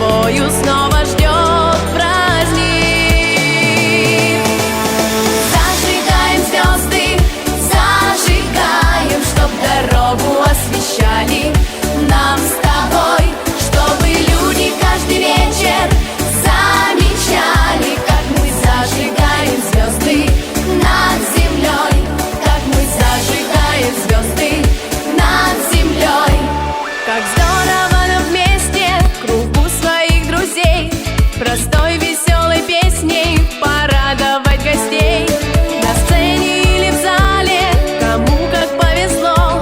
тобою снова ждет праздник. Зажигаем звезды, зажигаем, чтоб дорогу освещали нам с тобой, чтобы люди каждый вечер замечали, как мы зажигаем звезды над землей, как мы зажигаем звезды над землей. Как здорово нам вместе в кругу своих друзей простой веселой песней порадовать гостей. На сцене или в зале, кому как повезло,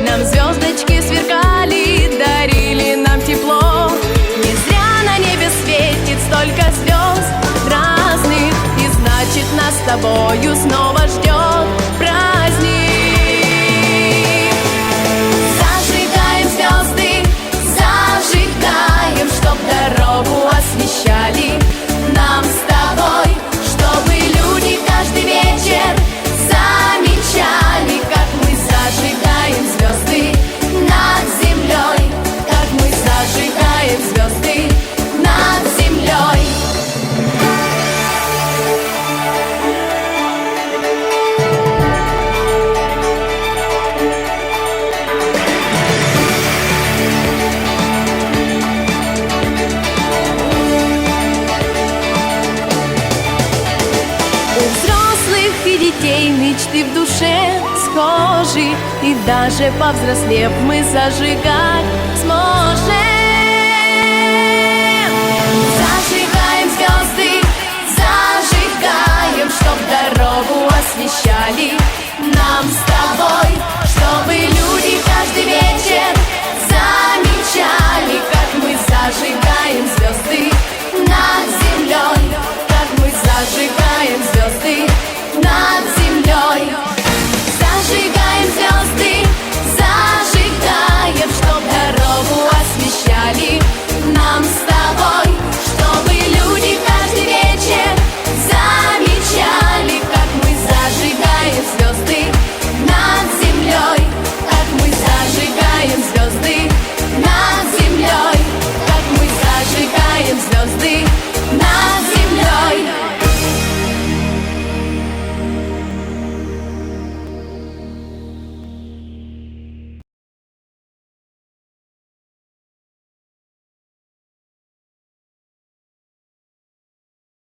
нам звездочки сверкали, дарили нам тепло. Не зря на небе светит столько звезд разных, и значит нас с тобою снова ждет праздник. Зажигаем звезды, зажигаем, чтоб дорогу освещали нам с тобой, чтобы люди каждый вечер замечали, как мы зажигаем звезды над землей, как мы зажигаем звезды над землей. У взрослых и детей мечты в душе схожи, и даже повзрослев мы зажигать сможем.